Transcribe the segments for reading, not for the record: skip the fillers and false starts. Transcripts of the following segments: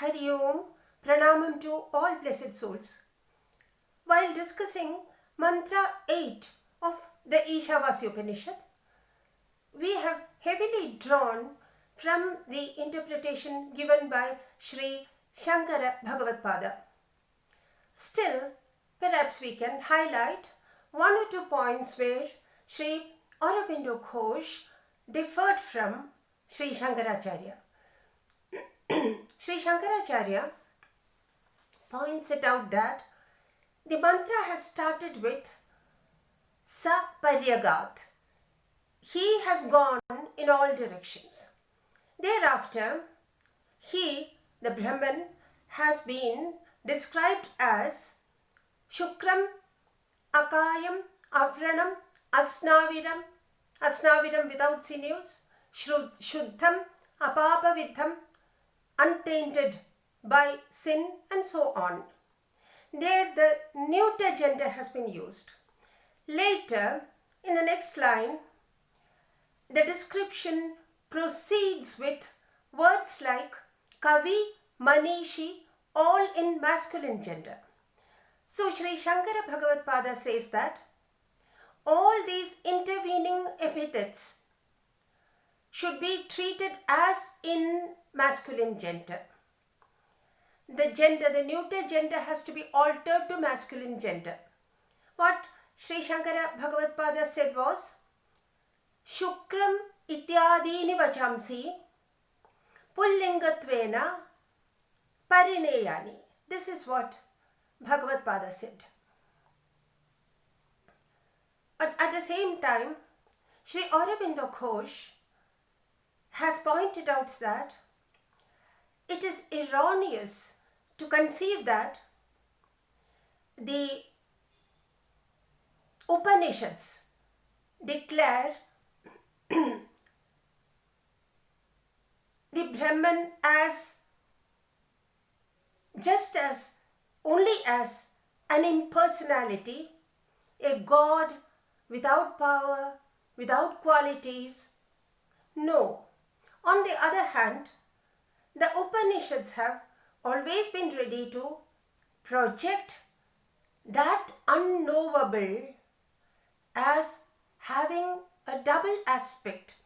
Hari Om, Pranamam to all blessed souls. While discussing Mantra 8 of the Isavasyopanishad, we have heavily drawn from the interpretation given by Sri Shankara Bhagavatpada. Still, perhaps we can highlight one or two points where Sri Aurobindo Ghosh differed from Sri Shankaracharya. Sri Shankaracharya points it out that the mantra has started with Saparyagat. He has gone in all directions. Thereafter, he, the Brahman, has been described as Shukram, Akayam, Avranam, Asnaviram without sinews, Shuddham, Apapavidham, untainted by sin, and so on. There the neuter gender has been used. Later, in the next line, the description proceeds with words like Kavi, Manishi, all in masculine gender. So Sri Shankara Bhagavatpada says that all these intervening epithets should be treated as in masculine gender. The neuter gender has to be altered to masculine gender. What Sri Shankara Bhagavatpada said was Shukram ityadini vachamsi pullingatvena parineyani. This is what Bhagavatpada said. But at the same time, Sri Aurobindo Ghosh has pointed out that it is erroneous to conceive that the Upanishads declare the Brahman as only as an impersonality, a god without power, without qualities. No. On the other hand, the Upanishads have always been ready to project that unknowable as having a double aspect,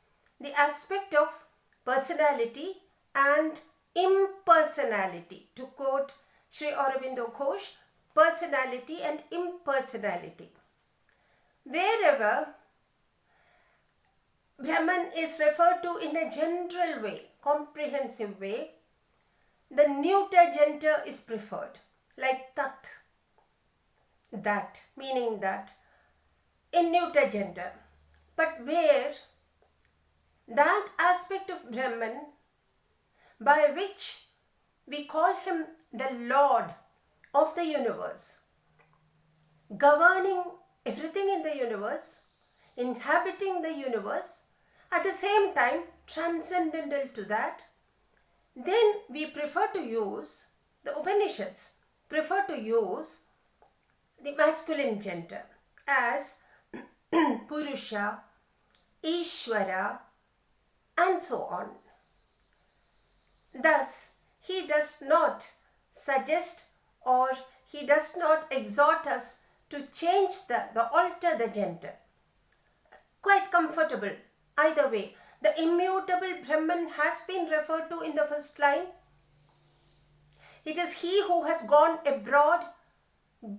the aspect of personality and impersonality. To quote Sri Aurobindo Ghosh, personality and impersonality. Wherever Brahman is referred to in a general way, comprehensive way, the neuter gender is preferred, like tat, that, meaning that, in neuter gender. But where that aspect of Brahman by which we call him the Lord of the universe, governing everything in the universe, inhabiting the universe, at the same time transcendental to that, then we prefer to use, the Upanishads prefer to use the masculine gender as Purusha, Ishvara, and so on. Thus, he does not suggest or he does not exhort us to change alter the gender. Quite comfortable either way. The immutable Brahman has been referred to in the first line. It is he who has gone abroad.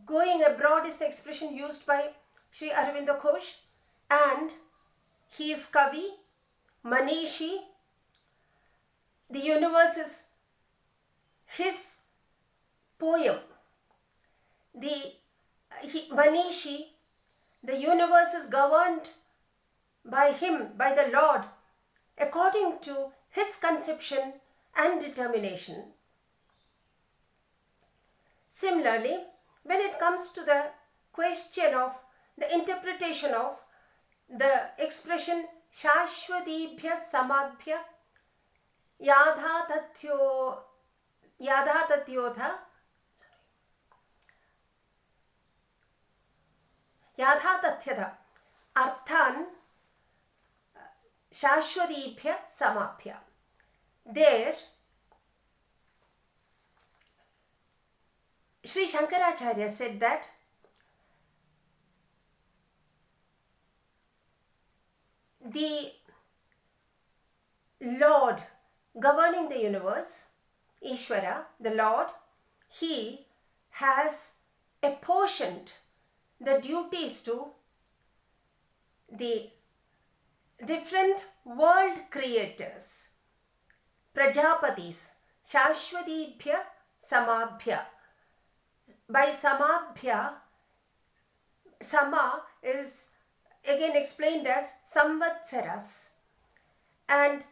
Going abroad is the expression used by Sri Aurobindo Ghosh. And he is Kavi, Manishi. The universe is his poem. Manishi, the universe is governed by him, by the Lord, according to his conception and determination. Similarly, when it comes to the question of the interpretation of the expression Shashwadibhya Samabhya Yadhatatyotha Arthan Shashwadibhya Samabhya. There, Shankaracharya said that the Lord governing the universe, Ishvara, the Lord, he has apportioned the duties to the different world creators, Prajapatis, Shashvatibhya, Samabhya. By Samabhya, Sama is again explained as Samvatsaras. And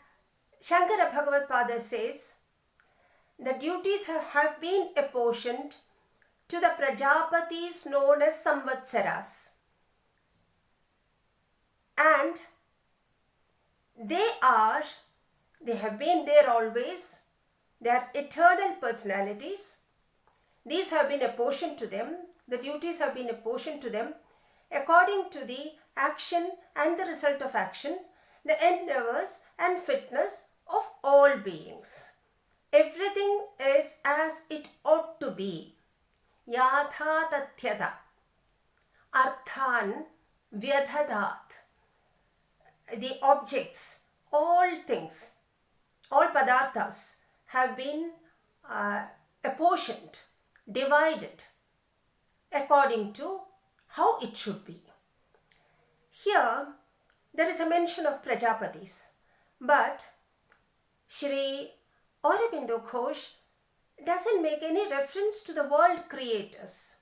Shankara Bhagavad-pada says, the duties have been apportioned to the Prajapatis known as Samvatsaras. And they have been there always. They are eternal personalities. These have been apportioned to them. The duties have been apportioned to them according to the action and the result of action, the endeavors and fitness of all beings. Everything is as it ought to be. Yatha tathyata. Arthan vyadhadat. The objects, all things, all padarthas have been apportioned, divided according to how it should be. Here, there is a mention of Prajapatis, but Shri Aurobindo Ghosh doesn't make any reference to the world creators.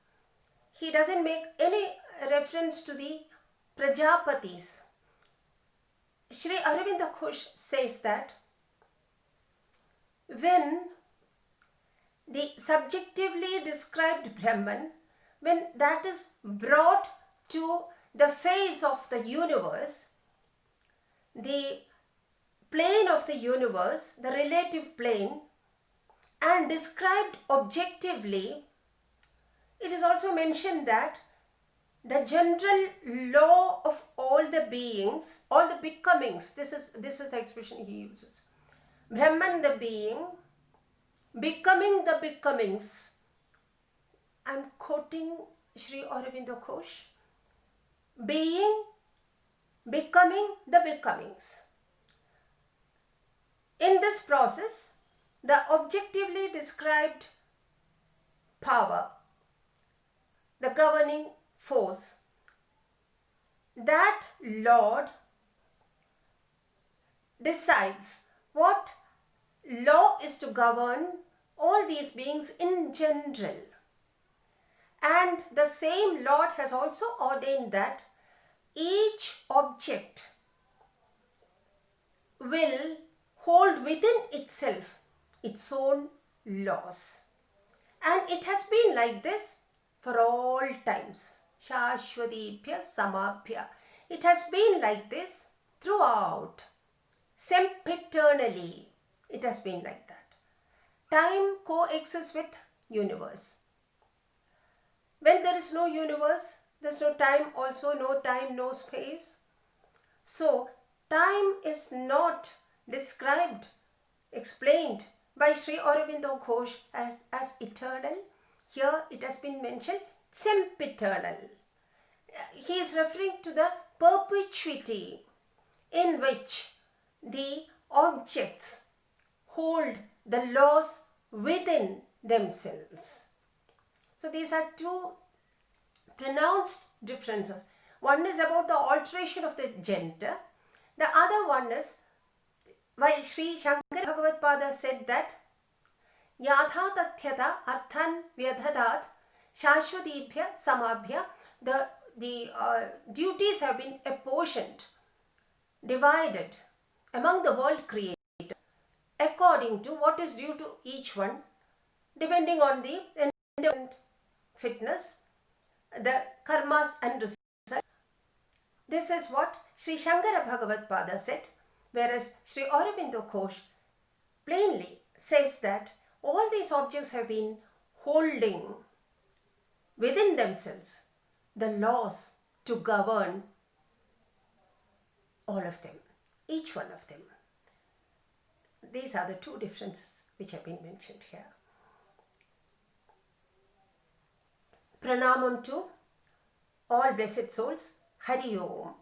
He doesn't make any reference to the Prajapatis. Shri Aurobindo Ghosh says that when the subjectively described Brahman, when that is brought to the face of the universe, the plane of the universe, the relative plane, and described objectively, it is also mentioned that the general law of all the beings, all the becomings, this is the expression he uses. Brahman the being, becoming the becomings. I am quoting Shri Aurobindo Ghosh. Being, becoming the becomings. In this process, the objectively described power, the governing force, that Lord decides what law is to govern all these beings in general. And the same Lord has also ordained that each object will hold within itself its own laws. And it has been like this for all times. Shashvatibhya Samabhya. It has been like this throughout. Sempiternally. It has been like that. Time coexists with universe. When there is no universe, there is no time also, no time, no space. So, time is not described, explained by Sri Aurobindo Ghosh as eternal. Here it has been mentioned sempiternal. He is referring to the perpetuity in which the objects hold the laws within themselves. So these are two pronounced differences. One is about the alteration of the gender. The other one is, while Sri Shankara Bhagavad-pada said that Yatha tathyata arthan vyadhadat shashvatibhya samabhya, the duties have been apportioned, divided among the world creators according to what is due to each one, depending on the fitness, the karmas and results. This is what Sri Shankara Bhagavad-pada said, whereas Sri Aurobindo Ghosh plainly says that all these objects have been holding within themselves the laws to govern all of them, each one of them. These are the two differences which have been mentioned here. Pranamam to all blessed souls. Hari Om.